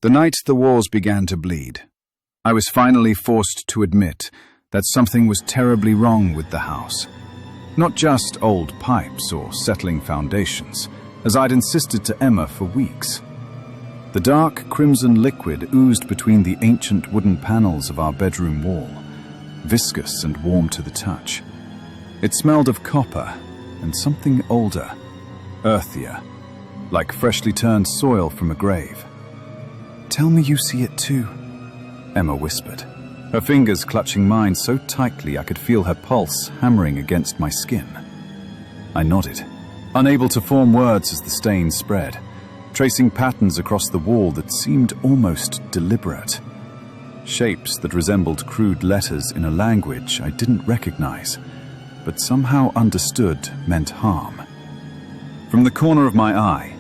The night the walls began to bleed, I was finally forced to admit that something was terribly wrong with the house. Not just old pipes or settling foundations, as I'd insisted to Emma for weeks. The dark crimson liquid oozed between the ancient wooden panels of our bedroom wall, viscous and warm to the touch. It smelled of copper and something older, earthier, like freshly turned soil from a grave. "Tell me you see it too," Emma whispered, her fingers clutching mine so tightly I could feel her pulse hammering against my skin. I nodded, unable to form words as the stain spread, tracing patterns across the wall that seemed almost deliberate. Shapes that resembled crude letters in a language I didn't recognize, but somehow understood meant harm. From the corner of my eye,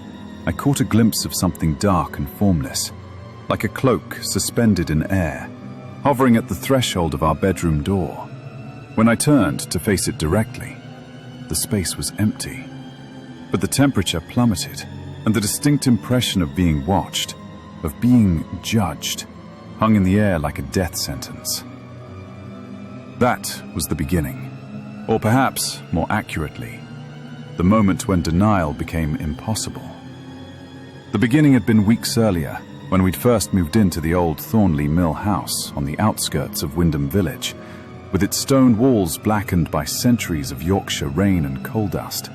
I caught a glimpse of something dark and formless, like a cloak suspended in air, hovering at the threshold of our bedroom door. When I turned to face it directly, the space was empty, but the temperature plummeted, and the distinct impression of being watched, of being judged, hung in the air like a death sentence. That was the beginning, or perhaps, more accurately, the moment when denial became impossible. The beginning had been weeks earlier, when we'd first moved into the old Thornley Mill House on the outskirts of Wyndham Village, with its stone walls blackened by centuries of Yorkshire rain and coal dust.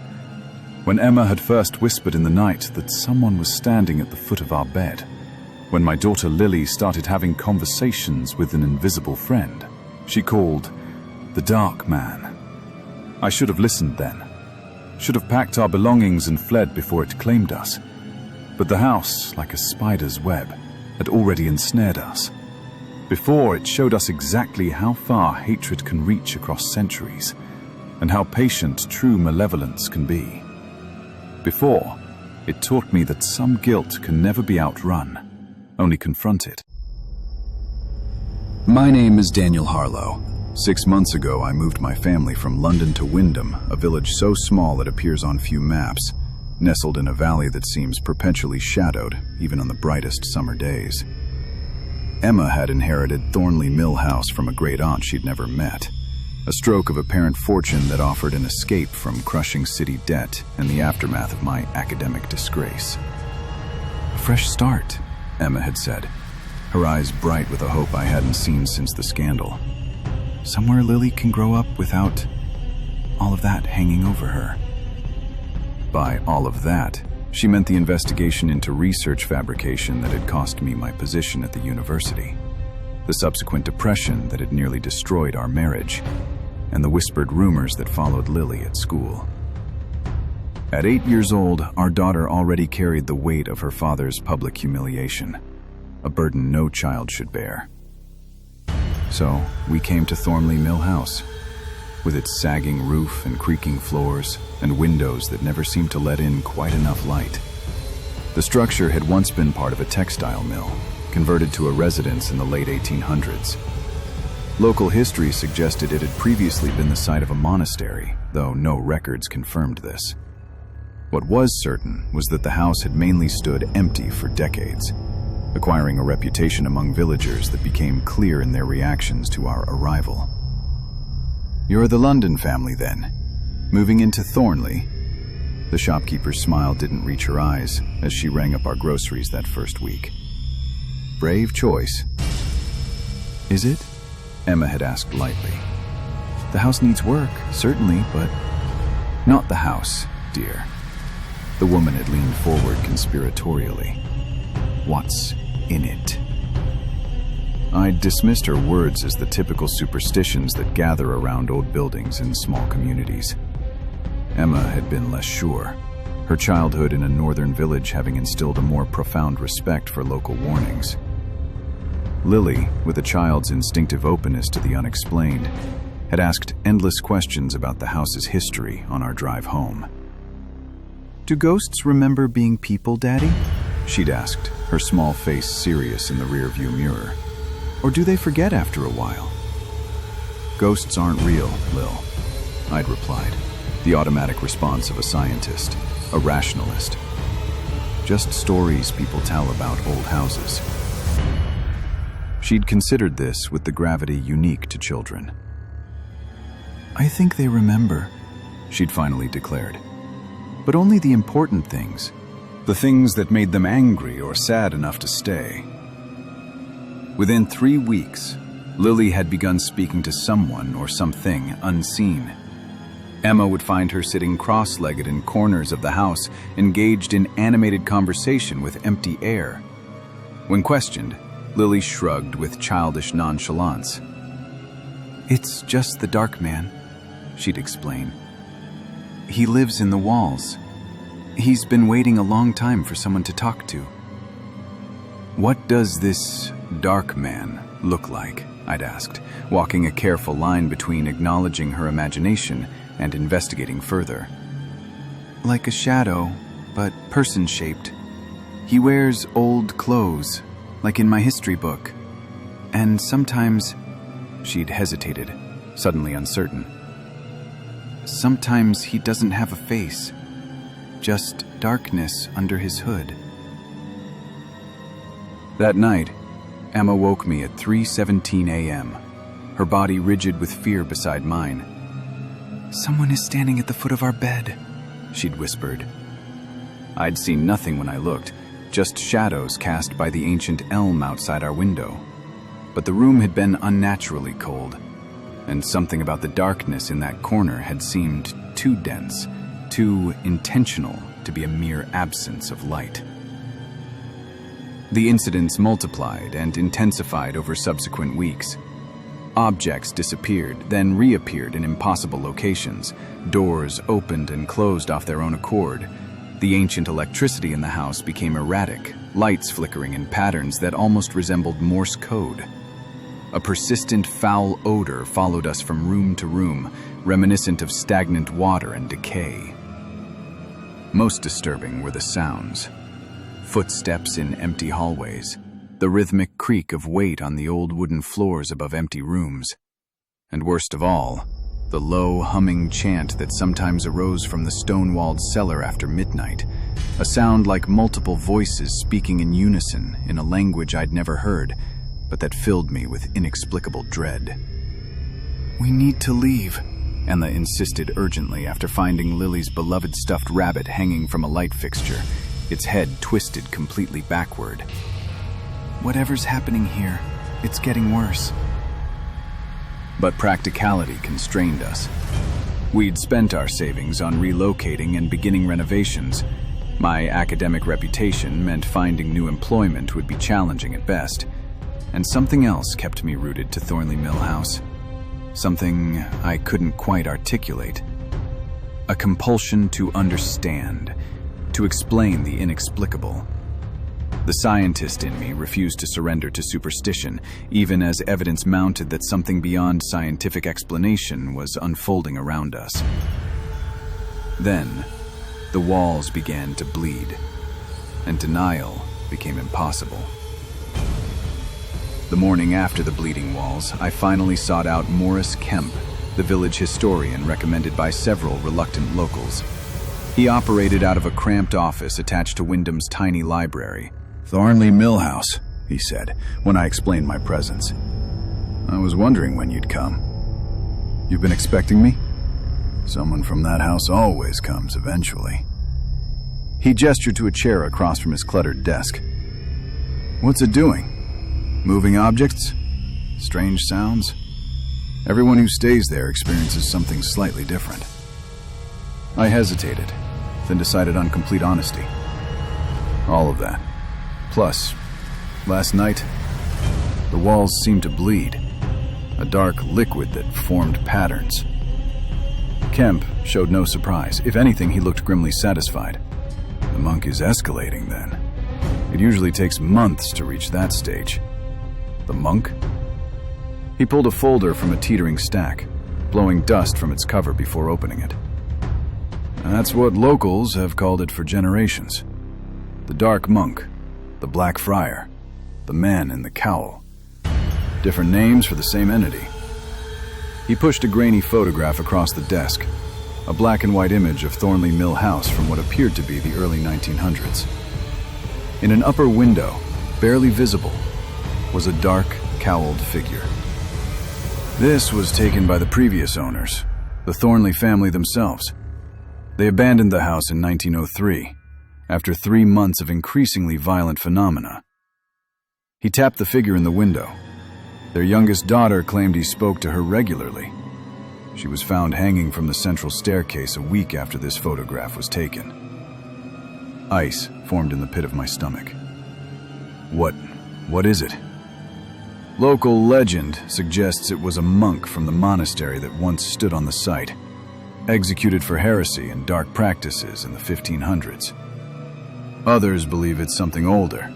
When Emma had first whispered in the night that someone was standing at the foot of our bed. When my daughter Lily started having conversations with an invisible friend she called the Dark Man. I should have listened then. Should have packed our belongings and fled before it claimed us. But the house, like a spider's web, had already ensnared us. Before, it showed us exactly how far hatred can reach across centuries, and how patient true malevolence can be. Before, it taught me that some guilt can never be outrun, only confronted. My name is Daniel Harlow. 6 months ago, I moved my family from London to Wyndham, a village so small it appears on few maps, nestled in a valley that seems perpetually shadowed, even on the brightest summer days. Emma had inherited Thornley Mill House from a great-aunt she'd never met, a stroke of apparent fortune that offered an escape from crushing city debt and the aftermath of my academic disgrace. "A fresh start," Emma had said, her eyes bright with a hope I hadn't seen since the scandal. "Somewhere Lily can grow up without all of that hanging over her." By all of that, she meant the investigation into research fabrication that had cost me my position at the university, the subsequent depression that had nearly destroyed our marriage, and the whispered rumors that followed Lily at school. At 8 years old, our daughter already carried the weight of her father's public humiliation, a burden no child should bear. So we came to Thornley Mill House, with its sagging roof and creaking floors and windows that never seemed to let in quite enough light. The structure had once been part of a textile mill, converted to a residence in the late 1800s. Local history suggested it had previously been the site of a monastery, though no records confirmed this. What was certain was that the house had mainly stood empty for decades, acquiring a reputation among villagers that became clear in their reactions to our arrival. "You're the London family, then? Moving into Thornley?" The shopkeeper's smile didn't reach her eyes as she rang up our groceries that first week. "Brave choice." "Is it?" Emma had asked lightly. "The house needs work, certainly, but—" "Not the house, dear." The woman had leaned forward conspiratorially. "What's in it?" I dismissed her words as the typical superstitions that gather around old buildings in small communities. Emma had been less sure, her childhood in a northern village having instilled a more profound respect for local warnings. Lily, with a child's instinctive openness to the unexplained, had asked endless questions about the house's history on our drive home. "Do ghosts remember being people, Daddy?" she'd asked, her small face serious in the rearview mirror. "Or do they forget after a while?" "Ghosts aren't real, Lil," I'd replied, the automatic response of a scientist, a rationalist. "Just stories people tell about old houses." She'd considered this with the gravity unique to children. "I think they remember," she'd finally declared. "But only the important things. The things that made them angry or sad enough to stay." Within 3 weeks, Lily had begun speaking to someone or something unseen. Emma would find her sitting cross-legged in corners of the house, engaged in animated conversation with empty air. When questioned, Lily shrugged with childish nonchalance. "It's just the dark man," she'd explain. "He lives in the walls. He's been waiting a long time for someone to talk to." "What does this dark man look like?" I'd asked, walking a careful line between acknowledging her imagination and investigating further. "Like a shadow, but person-shaped. He wears old clothes, like in my history book. And sometimes..." She'd hesitated, suddenly uncertain. "Sometimes he doesn't have a face, just darkness under his hood." That night, Emma woke me at 3:17 a.m., her body rigid with fear beside mine. "Someone is standing at the foot of our bed," she'd whispered. I'd seen nothing when I looked, just shadows cast by the ancient elm outside our window. But the room had been unnaturally cold, and something about the darkness in that corner had seemed too dense, too intentional to be a mere absence of light. The incidents multiplied and intensified over subsequent weeks. Objects disappeared, then reappeared in impossible locations. Doors opened and closed off their own accord. The ancient electricity in the house became erratic, lights flickering in patterns that almost resembled Morse code. A persistent foul odor followed us from room to room, reminiscent of stagnant water and decay. Most disturbing were the sounds. Footsteps in empty hallways, the rhythmic creak of weight on the old wooden floors above empty rooms, and worst of all, the low, humming chant that sometimes arose from the stone-walled cellar after midnight, a sound like multiple voices speaking in unison in a language I'd never heard, but that filled me with inexplicable dread. "We need to leave," Emma insisted urgently after finding Lily's beloved stuffed rabbit hanging from a light fixture, its head twisted completely backward. "Whatever's happening here, it's getting worse." But practicality constrained us. We'd spent our savings on relocating and beginning renovations. My academic reputation meant finding new employment would be challenging at best. And something else kept me rooted to Thornley Mill House. Something I couldn't quite articulate. A compulsion to understand, to explain the inexplicable. The scientist in me refused to surrender to superstition, even as evidence mounted that something beyond scientific explanation was unfolding around us. Then, the walls began to bleed, and denial became impossible. The morning after the bleeding walls, I finally sought out Morris Kemp, the village historian recommended by several reluctant locals. He operated out of a cramped office attached to Wyndham's tiny library. "Thornley Mill House," he said, when I explained my presence. "I was wondering when you'd come. You've been expecting me? Someone from that house always comes eventually." He gestured to a chair across from his cluttered desk. "What's it doing? Moving objects? Strange sounds? Everyone who stays there experiences something slightly different." I hesitated, then decided on complete honesty. "All of that. Plus, last night, the walls seemed to bleed, a dark liquid that formed patterns." Kemp showed no surprise. If anything, he looked grimly satisfied. "The monk is escalating, then. It usually takes months to reach that stage." "The monk?" He pulled a folder from a teetering stack, blowing dust from its cover before opening it. "That's what locals have called it for generations. The Dark Monk, the Black Friar, the Man in the Cowl. Different names for the same entity." He pushed a grainy photograph across the desk, a black and white image of Thornley Mill House from what appeared to be the early 1900s. In an upper window, barely visible, was a dark, cowled figure. This was taken by the previous owners, the Thornley family themselves. They abandoned the house in 1903, after 3 months of increasingly violent phenomena. He tapped the figure in the window. Their youngest daughter claimed he spoke to her regularly. She was found hanging from the central staircase a week after this photograph was taken. Ice formed in the pit of my stomach. What is it? Local legend suggests it was a monk from the monastery that once stood on the site, executed for heresy and dark practices in the 1500s. Others believe it's something older,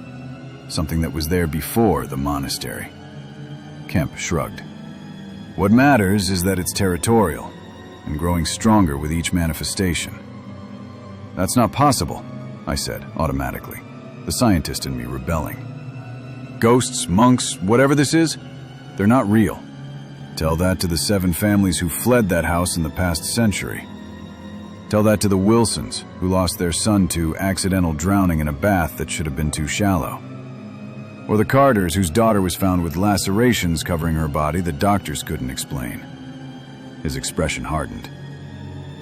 something that was there before the monastery. Kemp shrugged. What matters is that it's territorial and growing stronger with each manifestation. That's not possible, I said automatically, the scientist in me rebelling. Ghosts, monks, whatever this is, they're not real. Tell that to the 7 families who fled that house in the past century. Tell that to the Wilsons, who lost their son to accidental drowning in a bath that should have been too shallow. Or the Carters, whose daughter was found with lacerations covering her body that doctors couldn't explain. His expression hardened.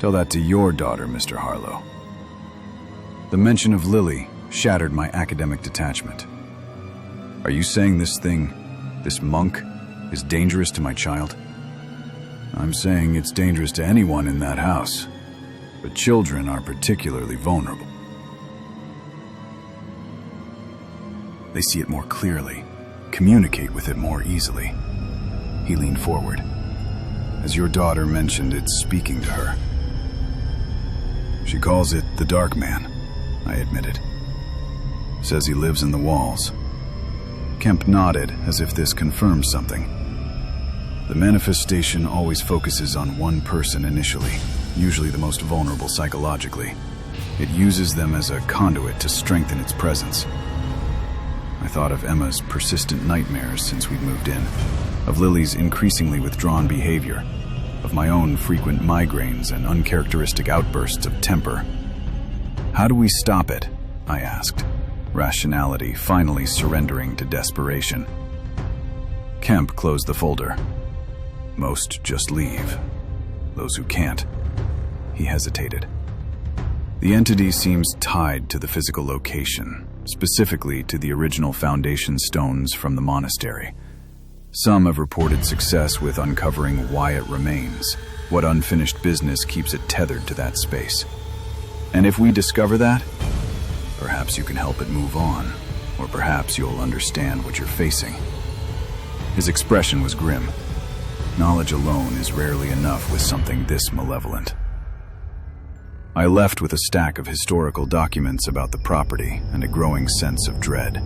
Tell that to your daughter, Mr. Harlow. The mention of Lily shattered my academic detachment. Are you saying this thing, this monk, is dangerous to my child? I'm saying it's dangerous to anyone in that house, but children are particularly vulnerable. They see it more clearly, communicate with it more easily. He leaned forward. As your daughter mentioned, it's speaking to her. She calls it the Dark Man, I admitted. Says he lives in the walls. Kemp nodded as if this confirmed something. The manifestation always focuses on one person initially, usually the most vulnerable psychologically. It uses them as a conduit to strengthen its presence. I thought of Emma's persistent nightmares since we'd moved in, of Lily's increasingly withdrawn behavior, of my own frequent migraines and uncharacteristic outbursts of temper. How do we stop it? I asked, rationality finally surrendering to desperation. Kemp closed the folder. Most just leave. Those who can't. He hesitated. The entity seems tied to the physical location, specifically to the original foundation stones from the monastery. Some have reported success with uncovering why it remains, what unfinished business keeps it tethered to that space. And if we discover that, perhaps you can help it move on, or perhaps you'll understand what you're facing. His expression was grim. Knowledge alone is rarely enough with something this malevolent. I left with a stack of historical documents about the property and a growing sense of dread.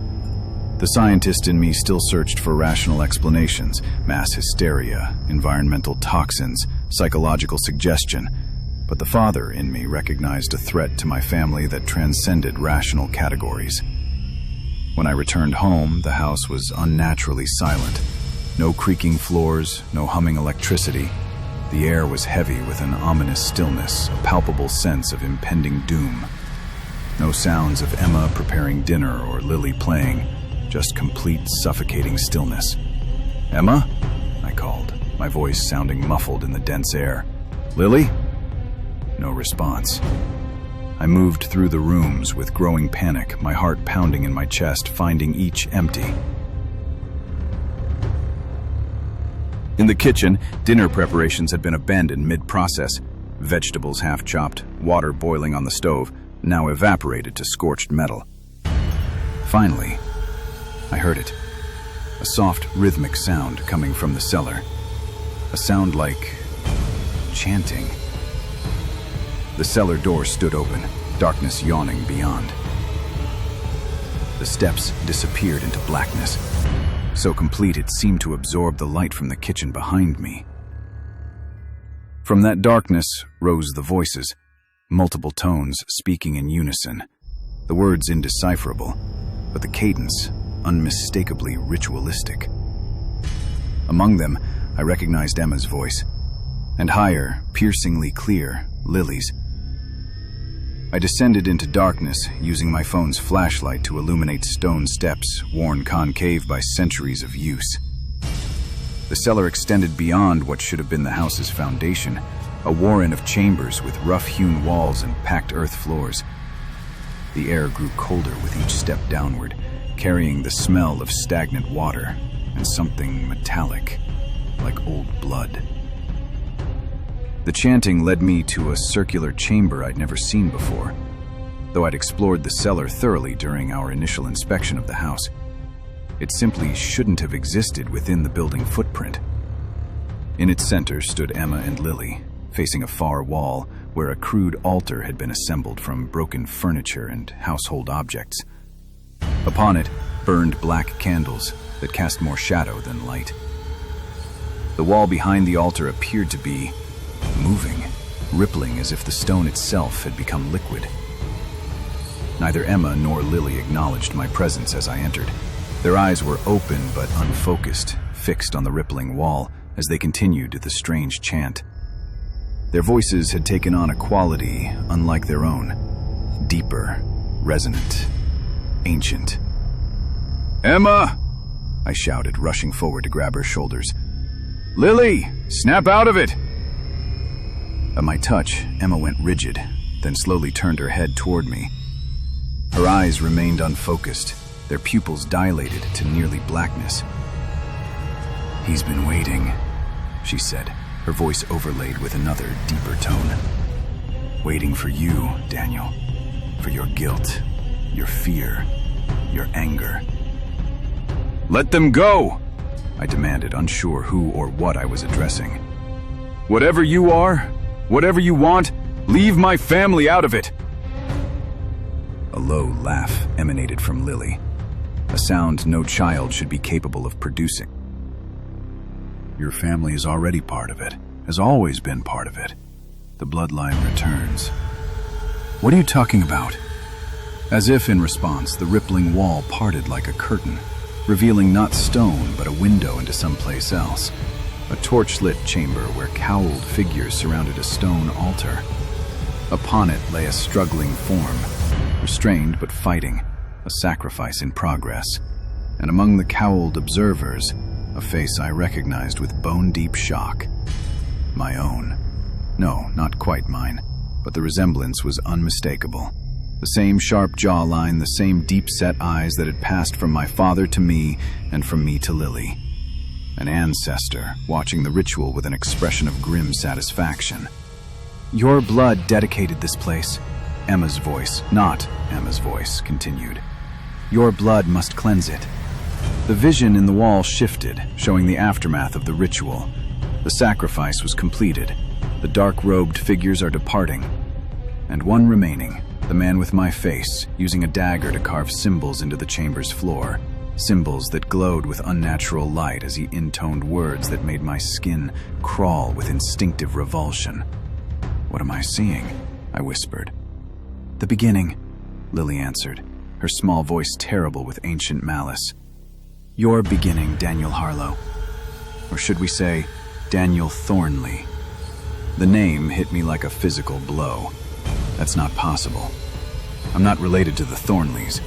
The scientist in me still searched for rational explanations, mass hysteria, environmental toxins, psychological suggestion, but the father in me recognized a threat to my family that transcended rational categories. When I returned home, the house was unnaturally silent. No creaking floors, no humming electricity. The air was heavy with an ominous stillness, a palpable sense of impending doom. No sounds of Emma preparing dinner or Lily playing, just complete suffocating stillness. "Emma?" I called, my voice sounding muffled in the dense air. "Lily?" No response. I moved through the rooms with growing panic, my heart pounding in my chest, finding each empty. In the kitchen, dinner preparations had been abandoned mid-process. Vegetables half-chopped, water boiling on the stove, now evaporated to scorched metal. Finally, I heard it. A soft, rhythmic sound coming from the cellar. A sound like chanting. The cellar door stood open, darkness yawning beyond. The steps disappeared into blackness, so complete it seemed to absorb the light from the kitchen behind me. From that darkness rose the voices, multiple tones speaking in unison, the words indecipherable, but the cadence unmistakably ritualistic. Among them, I recognized Emma's voice, and higher, piercingly clear, Lily's. I descended into darkness, using my phone's flashlight to illuminate stone steps worn concave by centuries of use. cellar extended beyond what should have been the house's foundation, a warren of chambers with rough-hewn walls and packed earth floors. The air grew colder with each step downward, carrying the smell of stagnant water and something metallic, like old blood. The chanting led me to a circular chamber I'd never seen before, though I'd explored the cellar thoroughly during our initial inspection of the house. It simply shouldn't have existed within the building footprint. In its center stood Emma and Lily, facing a far wall where a crude altar had been assembled from broken furniture and household objects. Upon it burned black candles that cast more shadow than light. The wall behind the altar appeared to be moving, rippling as if the stone itself had become liquid. Neither Emma nor Lily acknowledged my presence as I entered. Their eyes were open but unfocused, fixed on the rippling wall as they continued the strange chant. Their voices had taken on a quality unlike their own, deeper, resonant, ancient. "Emma!" I shouted, rushing forward to grab her shoulders. "Lily, snap out of it!" At my touch, Emma went rigid, then slowly turned her head toward me. Her eyes remained unfocused, their pupils dilated to nearly blackness. "He's been waiting," she said, her voice overlaid with another, deeper tone. "Waiting for you, Daniel. For your guilt, your fear, your anger." "Let them go!" I demanded, unsure who or what I was addressing. "Whatever you are, whatever you want, leave my family out of it!" A low laugh emanated from Lily, a sound no child should be capable of producing. "Your family is already part of it, has always been part of it. The bloodline returns." "What are you talking about?" As if in response, the rippling wall parted like a curtain, revealing not stone but a window into someplace else, a torch-lit chamber where cowled figures surrounded a stone altar. Upon it lay a struggling form, restrained but fighting, a sacrifice in progress, and among the cowled observers, a face I recognized with bone-deep shock. My own. No, not quite mine, but the resemblance was unmistakable. The same sharp jawline, the same deep-set eyes that had passed from my father to me and from me to Lily. An ancestor, watching the ritual with an expression of grim satisfaction. "Your blood dedicated this place," Emma's voice, not Emma's voice, continued. "Your blood must cleanse it." The vision in the wall shifted, showing the aftermath of the ritual. The sacrifice was completed. The dark-robed figures are departing. And one remaining, the man with my face, using a dagger to carve symbols into the chamber's floor. Symbols that glowed with unnatural light as he intoned words that made my skin crawl with instinctive revulsion. "What am I seeing?" I whispered. "The beginning," Lily answered, her small voice terrible with ancient malice. "Your beginning, Daniel Harlow. Or should we say, Daniel Thornley." The name hit me like a physical blow. That's not possible. I'm not related to the Thornleys.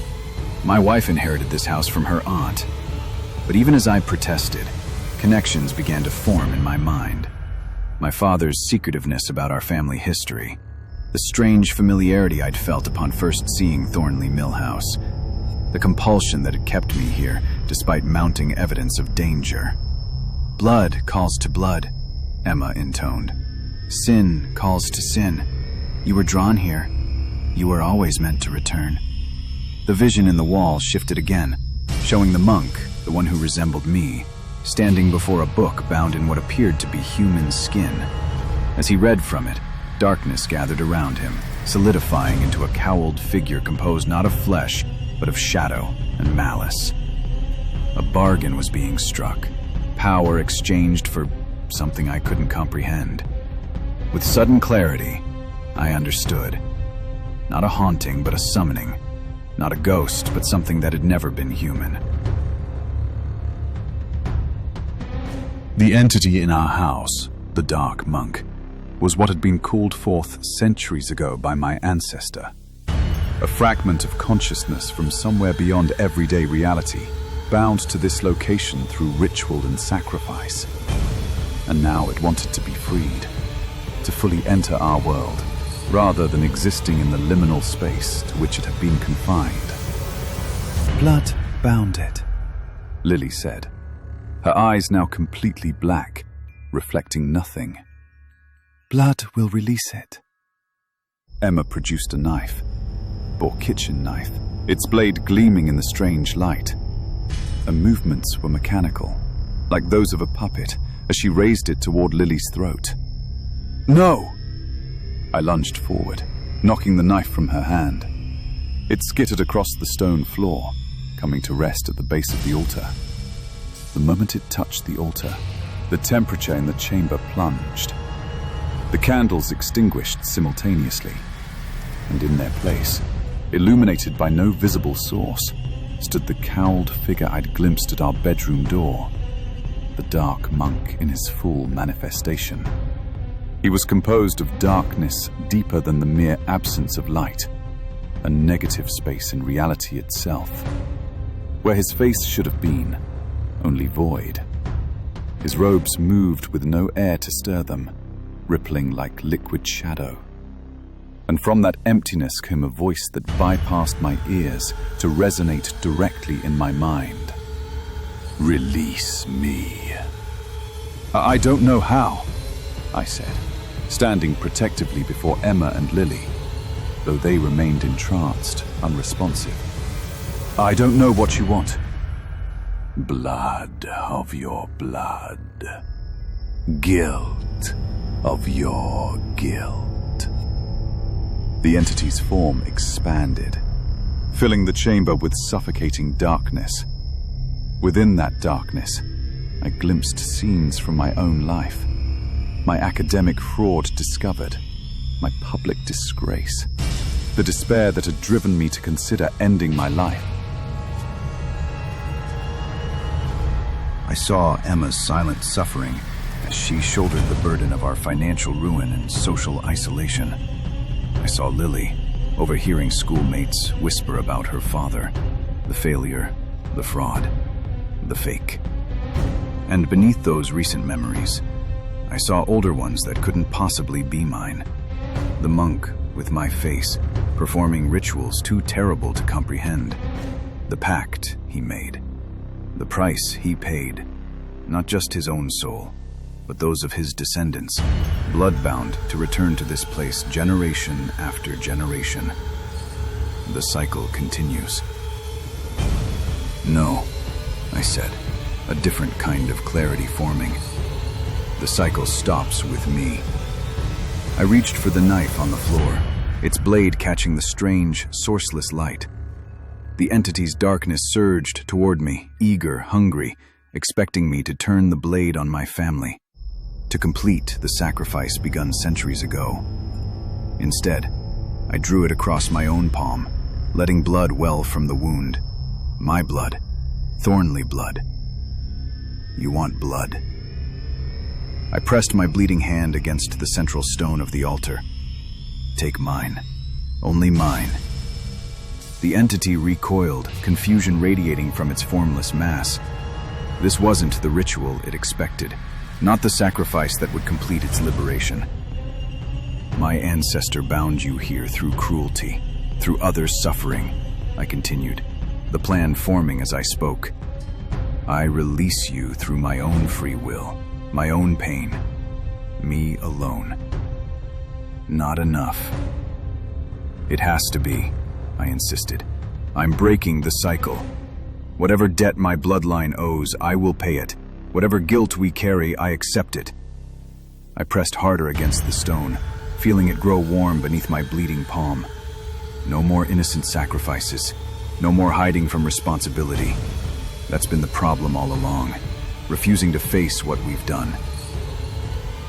My wife inherited this house from her aunt. But even as I protested, connections began to form in my mind. My father's secretiveness about our family history, the strange familiarity I'd felt upon first seeing Thornley Mill House, the compulsion that had kept me here despite mounting evidence of danger. "Blood calls to blood," Emma intoned. "Sin calls to sin. You were drawn here. You were always meant to return." The vision in the wall shifted again, showing the monk, the one who resembled me, standing before a book bound in what appeared to be human skin. As he read from it, darkness gathered around him, solidifying into a cowled figure composed not of flesh, but of shadow and malice. A bargain was being struck, power exchanged for something I couldn't comprehend. With sudden clarity, I understood. Not a haunting, but a summoning. Not a ghost, but something that had never been human. The entity in our house, the Dark Monk, was what had been called forth centuries ago by my ancestor. A fragment of consciousness from somewhere beyond everyday reality, bound to this location through ritual and sacrifice. and now it wanted to be freed, to fully enter our world, rather than existing in the liminal space to which it had been confined. "Blood bound it," Lily said, her eyes now completely black, reflecting nothing. "Blood will release it." Emma produced a knife, or kitchen knife, its blade gleaming in the strange light. Her movements were mechanical, like those of a puppet, as she raised it toward Lily's throat. "No!" I lunged forward, knocking the knife from her hand. It skittered across the stone floor, coming to rest at the base of the altar. The moment it touched the altar, the temperature in the chamber plunged. The candles extinguished simultaneously, and in their place, illuminated by no visible source, stood the cowled figure I'd glimpsed at our bedroom door, the dark monk in his full manifestation. He was composed of darkness deeper than the mere absence of light, a negative space in reality itself, where his face should have been, only void. His robes moved with no air to stir them, rippling like liquid shadow. And from that emptiness came a voice that bypassed my ears to resonate directly in my mind. "Release me." "I don't know how," I said, standing protectively before Emma and Lily, though they remained entranced, unresponsive. "I don't know what you want." "Blood of your blood. Guilt of your guilt." The entity's form expanded, filling the chamber with suffocating darkness. Within that darkness, I glimpsed scenes from my own life, my academic fraud discovered, my public disgrace, the despair that had driven me to consider ending my life. I saw Emma's silent suffering as she shouldered the burden of our financial ruin and social isolation. I saw Lily, overhearing schoolmates whisper about her father, the failure, the fraud, the fake. And beneath those recent memories, I saw older ones that couldn't possibly be mine. The monk, with my face, performing rituals too terrible to comprehend. The pact he made. The price he paid. Not just his own soul, but those of his descendants, bloodbound to return to this place generation after generation. The cycle continues. "No," I said, a different kind of clarity forming. "The cycle stops with me." I reached for the knife on the floor, its blade catching the strange, sourceless light. The entity's darkness surged toward me, eager, hungry, expecting me to turn the blade on my family, to complete the sacrifice begun centuries ago. Instead, I drew it across my own palm, letting blood well from the wound. My blood. Thornley blood. "You want blood?" I pressed my bleeding hand against the central stone of the altar. "Take mine. Only mine." The entity recoiled, confusion radiating from its formless mass. This wasn't the ritual it expected, not the sacrifice that would complete its liberation. "My ancestor bound you here through cruelty, through others' suffering," I continued, the plan forming as I spoke. "I release you through my own free will, my own pain, me alone." "Not enough." "It has to be," I insisted. "I'm breaking the cycle. Whatever debt my bloodline owes, I will pay it. Whatever guilt we carry, I accept it." I pressed harder against the stone, feeling it grow warm beneath my bleeding palm. No more innocent sacrifices. No more hiding from responsibility. That's been the problem all along, refusing to face what we've done.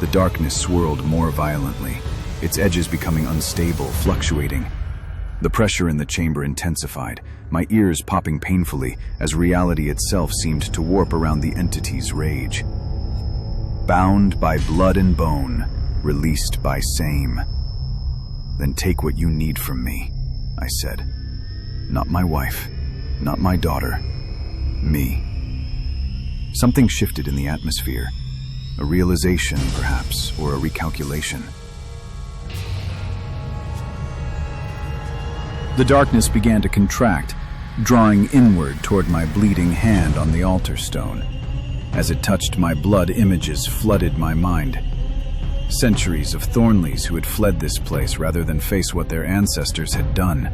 The darkness swirled more violently, its edges becoming unstable, fluctuating. The pressure in the chamber intensified, my ears popping painfully as reality itself seemed to warp around the entity's rage. "Bound by blood and bone, released by same. Then take what you need from me," I said. "Not my wife, not my daughter, me." Something shifted in the atmosphere. A realization, perhaps, or a recalculation. The darkness began to contract, drawing inward toward my bleeding hand on the altar stone. As it touched my blood, images flooded my mind. Centuries of Thornleys who had fled this place rather than face what their ancestors had done,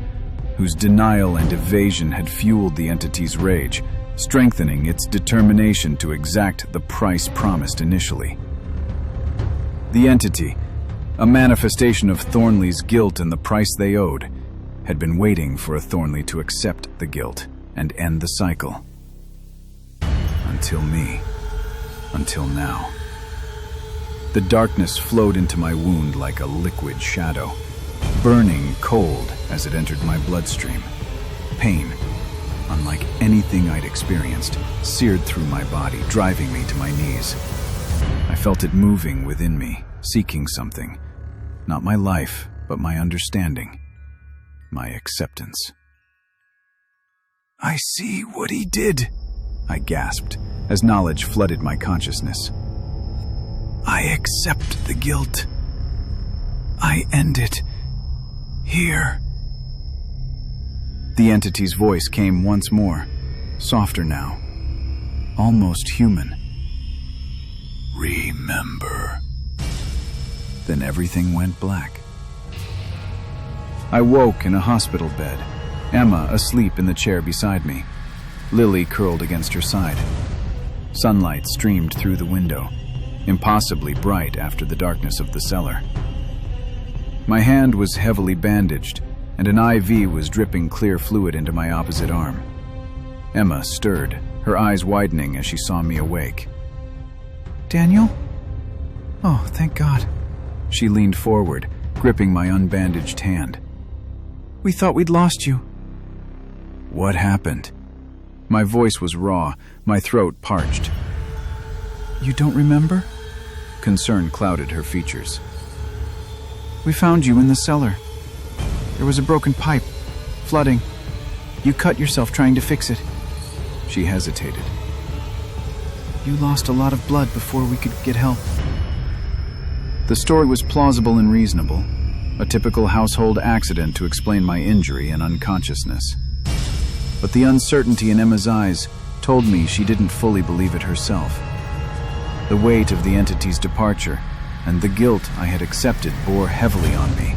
whose denial and evasion had fueled the entity's rage, strengthening its determination to exact the price promised initially. The entity, a manifestation of Thornley's guilt and the price they owed, had been waiting for a Thornley to accept the guilt and end the cycle. Until me. Until now. The darkness flowed into my wound like a liquid shadow, burning cold as it entered my bloodstream. Pain, unlike anything I'd experienced, seared through my body, driving me to my knees. I felt it moving within me, seeking something. Not my life, but my understanding. My acceptance. "I see what he did," I gasped, as knowledge flooded my consciousness. "I accept the guilt. I end it. Here." The entity's voice came once more, softer now, almost human. "Remember." Then everything went black. I woke in a hospital bed, Emma asleep in the chair beside me, Lily curled against her side. Sunlight streamed through the window, impossibly bright after the darkness of the cellar. My hand was heavily bandaged, and an IV was dripping clear fluid into my opposite arm. Emma stirred, her eyes widening as she saw me awake. "Daniel? Oh, thank God." She leaned forward, gripping my unbandaged hand. "We thought we'd lost you." "What happened?" My voice was raw, my throat parched. "You don't remember?" Concern clouded her features. "We found you in the cellar. There was a broken pipe, flooding. You cut yourself trying to fix it." She hesitated. "You lost a lot of blood before we could get help." The story was plausible and reasonable, a typical household accident to explain my injury and unconsciousness. But the uncertainty in Emma's eyes told me she didn't fully believe it herself. The weight of the entity's departure and the guilt I had accepted bore heavily on me.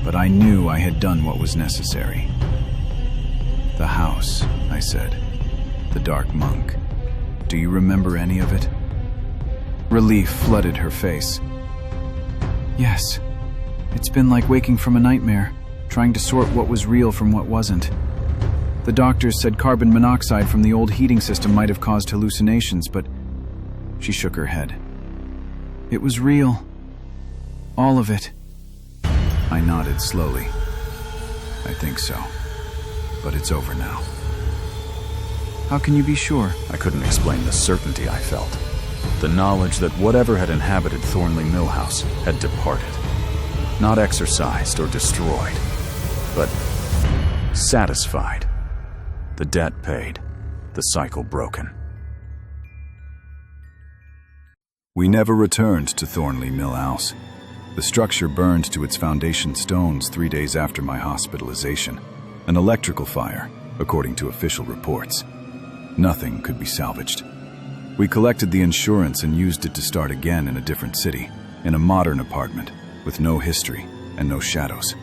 But I knew I had done what was necessary. "The house," I said. "The dark monk. Do you remember any of it?" Relief flooded her face. "Yes. It's been like waking from a nightmare, trying to sort what was real from what wasn't. The doctors said carbon monoxide from the old heating system might have caused hallucinations, but..." She shook her head. "It was real. All of it." I nodded slowly. "I think so. But it's over now." "How can you be sure?" I couldn't explain the certainty I felt. The knowledge that whatever had inhabited Thornley Mill House had departed. Not exorcised or destroyed, but satisfied. The debt paid, the cycle broken. We never returned to Thornley Mill House. The structure burned to its foundation stones 3 days after my hospitalization. An electrical fire, according to official reports. Nothing could be salvaged. We collected the insurance and used it to start again in a different city, in a modern apartment, with no history and no shadows.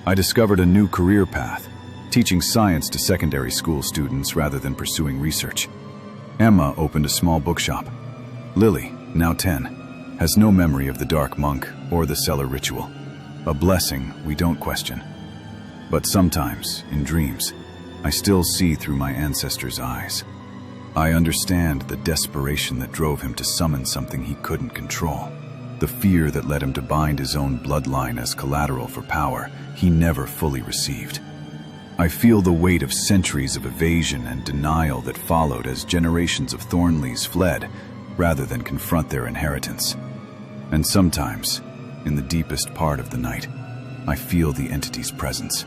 I discovered a new career path, teaching science to secondary school students rather than pursuing research. Emma opened a small bookshop. Lily, now 10, has no memory of the dark monk or the cellar ritual. A blessing we don't question. But sometimes, in dreams, I still see through my ancestors' eyes. I understand the desperation that drove him to summon something he couldn't control. The fear that led him to bind his own bloodline as collateral for power he never fully received. I feel the weight of centuries of evasion and denial that followed as generations of Thornleys fled rather than confront their inheritance. And sometimes, in the deepest part of the night, I feel the entity's presence.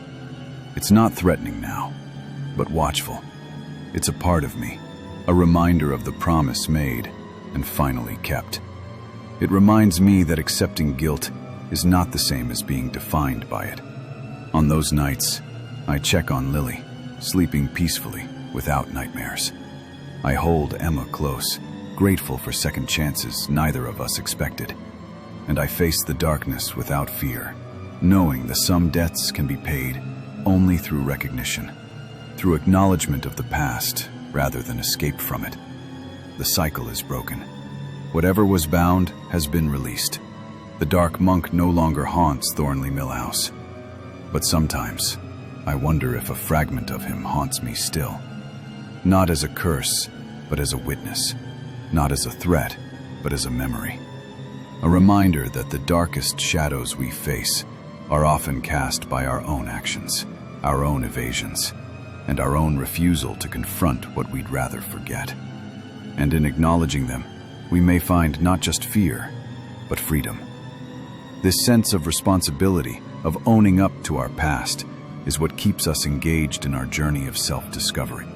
It's not threatening now, but watchful. It's a part of me, a reminder of the promise made, and finally kept. It reminds me that accepting guilt is not the same as being defined by it. On those nights, I check on Lily, sleeping peacefully without nightmares. I hold Emma close, grateful for second chances neither of us expected. And I face the darkness without fear, knowing that some debts can be paid only through recognition, through acknowledgement of the past rather than escape from it. The cycle is broken. Whatever was bound has been released. The dark monk no longer haunts Thornley Mill House. But sometimes, I wonder if a fragment of him haunts me still. Not as a curse, but as a witness. Not as a threat, but as a memory. A reminder that the darkest shadows we face are often cast by our own actions, our own evasions, and our own refusal to confront what we'd rather forget. And in acknowledging them, we may find not just fear, but freedom. This sense of responsibility, of owning up to our past, is what keeps us engaged in our journey of self-discovery.